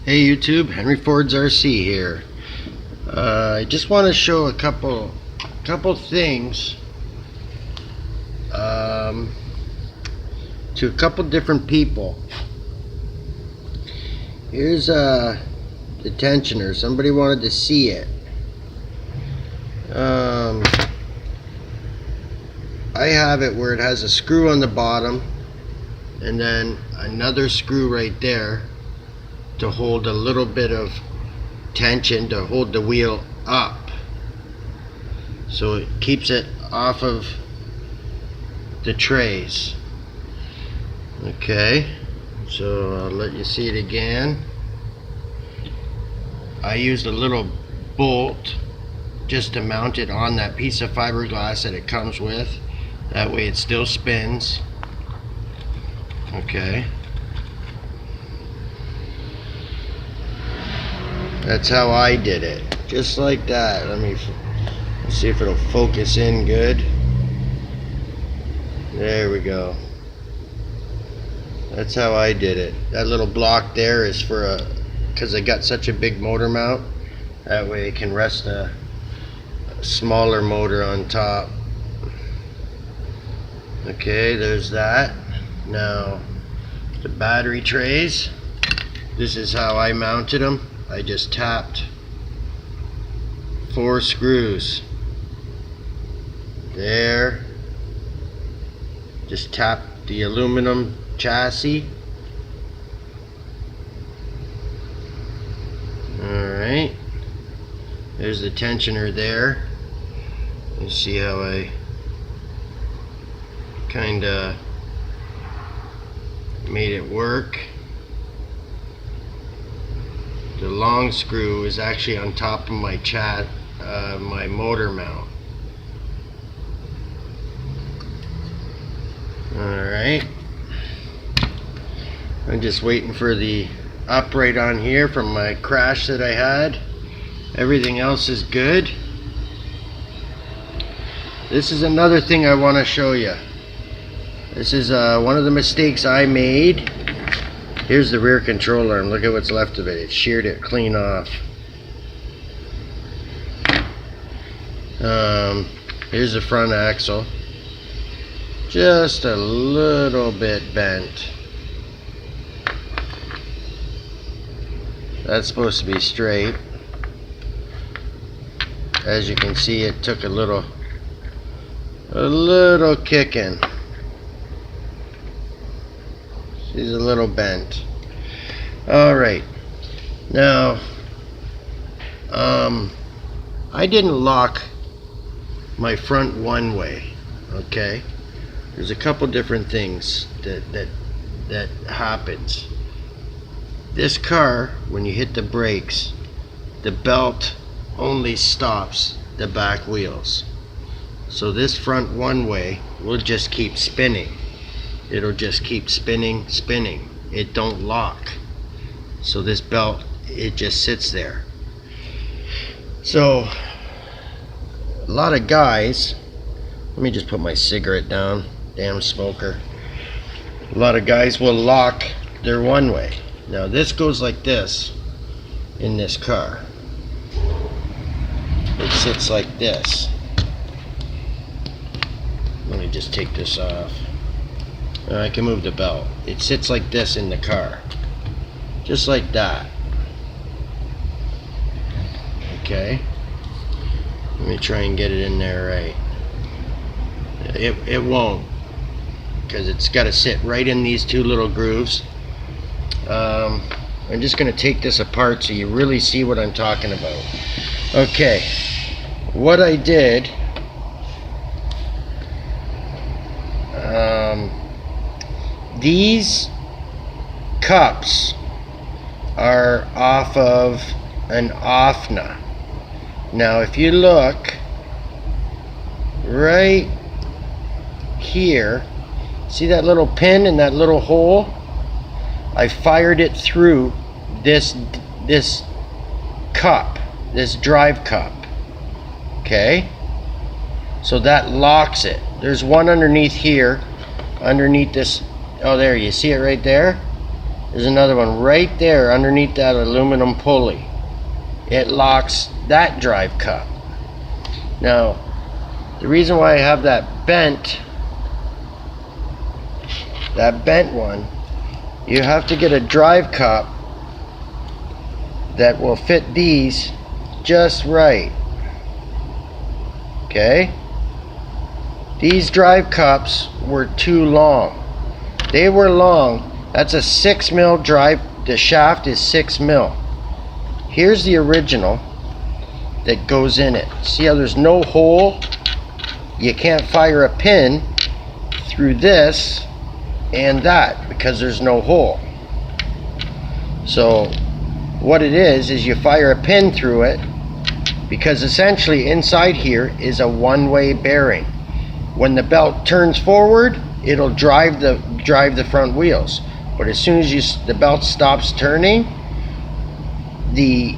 Hey YouTube, Henry Ford's RC here. I just want to show a couple things to a couple different people. Here's the tensioner. Somebody wanted to see it. I have it where it has a screw on the bottom and then another screw right there to hold a little bit of tension to hold the wheel up, so it keeps it off of the trays. Okay, so I'll let you see it again. I used a little bolt just to mount it on that piece of fiberglass that it comes with. That way it still spins. Okay, that's how I did it, just like that. Let's see if it'll focus in good. There we go. That's how I did it. That little block there is for because I got such a big motor mount, that way it can rest a smaller motor on top. Okay, there's that. Now the battery trays, this is how I mounted them. I just tapped 4 screws there, just tap the aluminum chassis. Alright, there's the tensioner there. You see how I kinda made it work. The long screw is actually on top of my my motor mount. Alright, I'm just waiting for the upright on here from my crash that I had. Everything else is good. This is another thing I want to show you. This is one of the mistakes I made. Here's the rear control arm. Look at what's left of it. It sheared it clean off. Here's the front axle. Just a little bit bent. That's supposed to be straight. As you can see, it took a little kicking. She's a little bent. Alright, now I didn't lock my front one way. Okay, there's a couple different things that happens. This car, when you hit the brakes, the belt only stops the back wheels, so this front one way will just keep spinning. It'll just keep spinning. It don't lock. So this belt, it just sits there. So a lot of guys, let me just put my cigarette down, damn smoker. A lot of guys will lock their one way. Now this goes like this in this car. It sits like this. Let me just take this off. I can move the belt. It sits like this in the car, just like that. Okay, let me try and get it in there right. It won't, because it's got to sit right in these 2 little grooves. I'm just going to take this apart so you really see what I'm talking about. Okay, what I did, these cups are off of an OFNA. Now if you look right here, see that little pin and that little hole? I fired it through this cup, this drive cup. Okay, so that locks it. There's one underneath here, underneath this. Oh, there, you see it right there? There's another one right there underneath that aluminum pulley. It locks that drive cup. Now, the reason why I have that bent one, you have to get a drive cup that will fit these just right. Okay? These drive cups were too long. They were long. That's a 6 mil drive. The shaft is 6 mil. Here's the original that goes in it. See how there's no hole? You can't fire a pin through this and that because there's no hole. So what it is you fire a pin through it, because essentially inside here is a one-way bearing. When the belt turns forward, it'll drive the front wheels. But as soon as the belt stops turning, the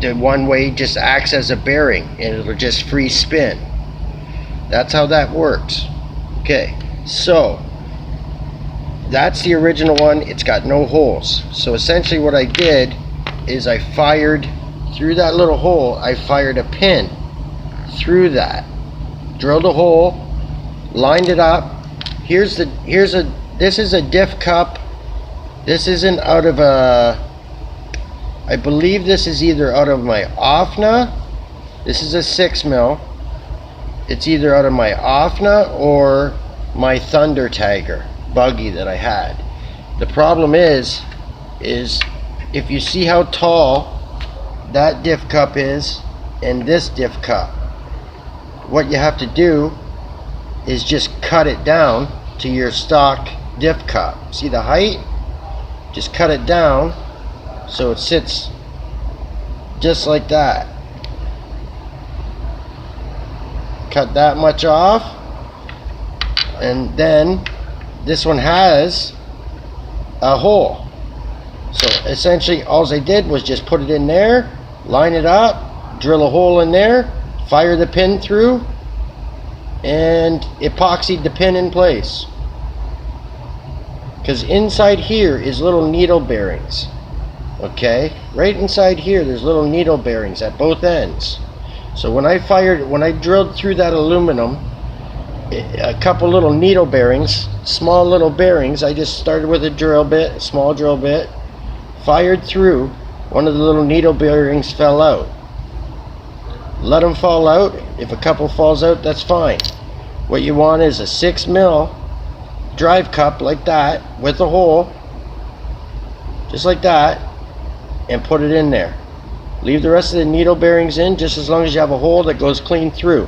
one-way just acts as a bearing and it'll just free spin. That's how that works. Okay, so that's the original one. It's got no holes. So essentially what I did is I fired through that little hole. I fired a pin through that, drilled a hole, lined it up. This is a diff cup. This isn't out of I believe this is either out of my OFNA. This is a 6 mil. It's either out of my OFNA or my Thunder Tagger buggy that I had. The problem is if you see how tall that diff cup is and this diff cup, what you have to do is just cut it down to your stock diff cup. See the height? Just cut it down so it sits just like that. Cut that much off, and then this one has a hole. So essentially all I did was just put it in there, line it up, drill a hole in there, fire the pin through, and epoxied the pin in place. Because inside here is little needle bearings. Okay, right inside here there's little needle bearings at both ends. So when I drilled through that aluminum, a couple little needle bearings, small little bearings, I just started with a small drill bit, fired through. One of the little needle bearings fell out. Let them fall out. If a couple falls out, that's fine. What you want is a 6 mil drive cup like that with a hole, just like that, and put it in there. Leave the rest of the needle bearings in just as long as you have a hole that goes clean through.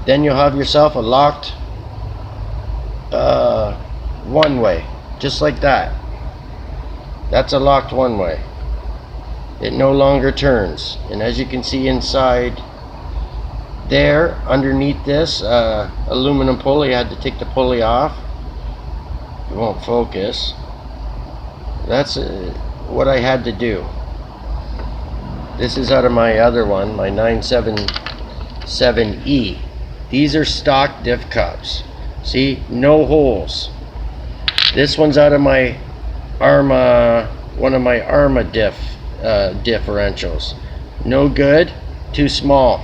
Then you'll have yourself a locked one-way, just like that. That's a locked one-way. It no longer turns. And as you can see inside there, underneath this aluminum pulley, I had to take the pulley off. It won't focus. That's what I had to do. This is out of my other one, my 977E. These are stock diff cups. See, no holes. This one's out of my Arma, one of my Arma differentials. No good, too small.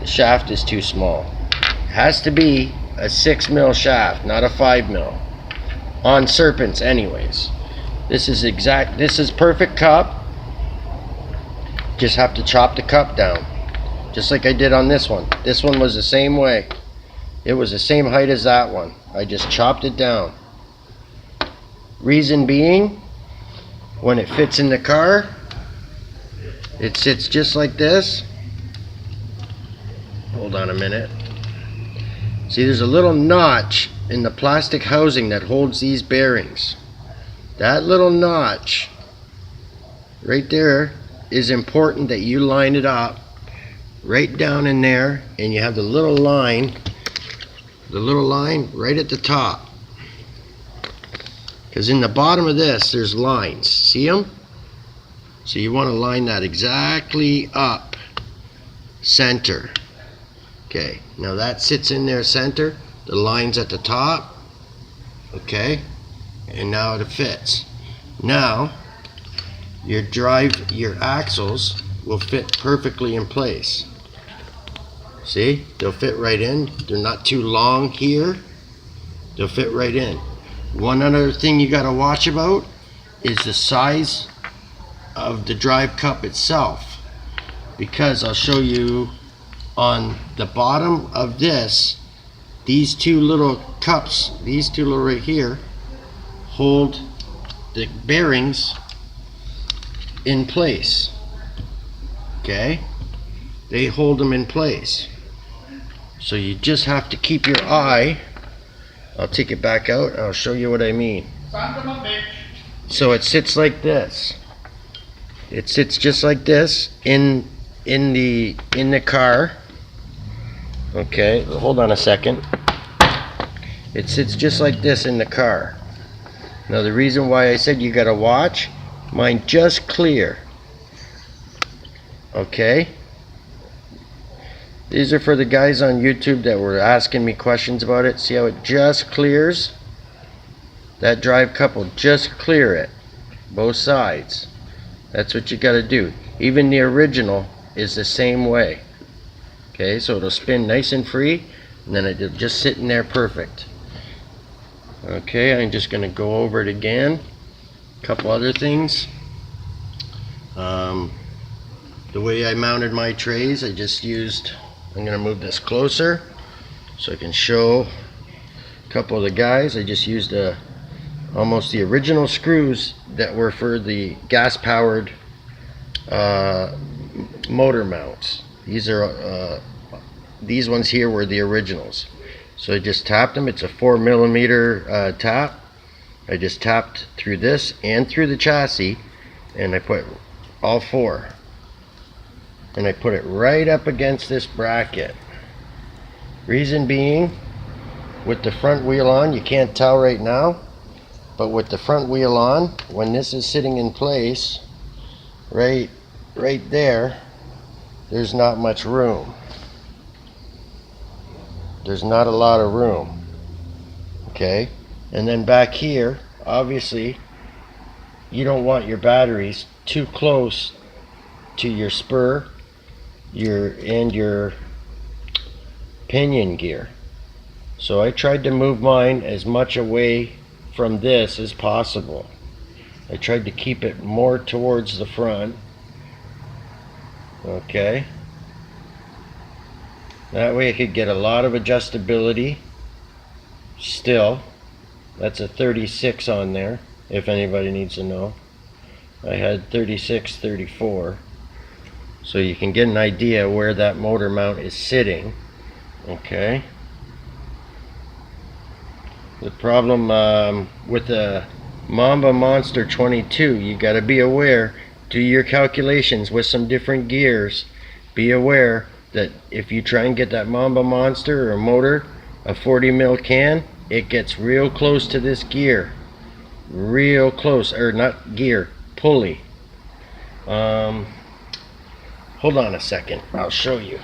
The shaft is too small. It has to be a 6 mil shaft, not a 5 mil. On Serpents anyways. This is perfect cup. Just have to chop the cup down. Just like I did on this one. This one was the same way. It was the same height as that one. I just chopped it down. Reason being, when it fits in the car, it sits just like this. Hold on a minute. See, there's a little notch in the plastic housing that holds these bearings. That little notch right there is important that you line it up right down in there, and you have the little line right at the top. Because in the bottom of this there's lines. See them? So you want to line that exactly up center. Okay, now that sits in there center. The line's at the top. Okay, and now it fits. Now your axles will fit perfectly in place. See, they'll fit right in. They're not too long here. They'll fit right in. One other thing you got to watch about is the size of the drive cup itself, because I'll show you on the bottom of this, these two little cups, these two little right here, hold the bearings in place. Okay, they hold them in place, so you just have to keep your eye. I'll take it back out and I'll show you what I mean. So it sits like this. It sits just like this in the car. Okay, hold on a second. It sits just like this in the car. Now the reason why I said you gotta watch, mine just clear. Okay, these are for the guys on YouTube that were asking me questions about it. See how it just clears? That drive cup will just clear it, both sides. That's what you got to do. Even the original is the same way. Okay, so it'll spin nice and free, and then it'll just sit in there perfect. Okay, I'm just going to go over it again. A couple other things. The way I mounted my trays, I just used, I'm going to move this closer so I can show a couple of the guys. I just used almost the original screws that were for the gas powered motor mounts. These are these ones here were the originals. So I just tapped them. It's a 4mm tap. I just tapped through this and through the chassis, and I put all four, and I put it right up against this bracket. Reason being, with the front wheel on, you can't tell right now, but with the front wheel on, when this is sitting in place, right there, there's not much room. There's not a lot of room. Okay, and then back here, obviously, you don't want your batteries too close to your spur, your pinion gear. So I tried to move mine as much away from this as possible. I tried to keep it more towards the front. Okay, that way I could get a lot of adjustability. Still, that's a 36 on there, if anybody needs to know. I had 36, 34, so you can get an idea where that motor mount is sitting. Okay, the problem with the Mamba Monster 22, you got to be aware, do your calculations with some different gears. Be aware that if you try and get that Mamba Monster or motor, a 40mm can, it gets real close to this gear. Real close, or not gear, pulley. Hold on a second, I'll show you.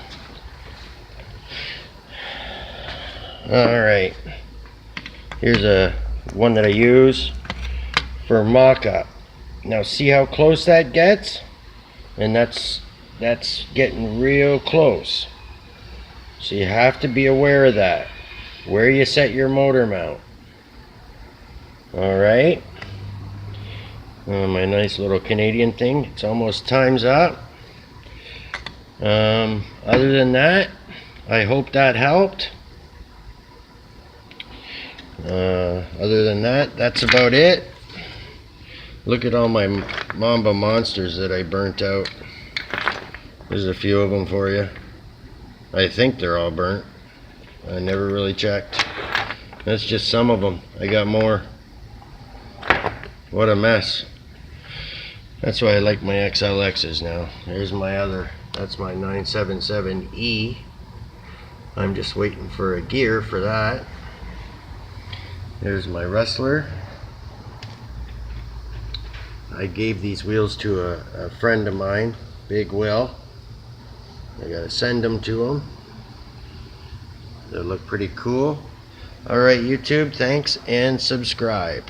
Alright, here's a one that I use for mock-up. Now see how close that gets? And that's getting real close. So you have to be aware of that, where you set your motor mount. Alright, my nice little Canadian thing, it's almost time's up. Other than that, I hope that helped. Other than that, that's about it. Look at all my Mamba Monsters that I burnt out. There's a few of them for you. I think they're all burnt. I never really checked. That's just some of them. I got more. What a mess. That's why I like my XLXs now. There's my other. That's my 977E. I'm just waiting for a gear for that. There's my Wrestler. I gave these wheels to a friend of mine, Big Will. I gotta send them to him. They look pretty cool. Alright YouTube, thanks and subscribe.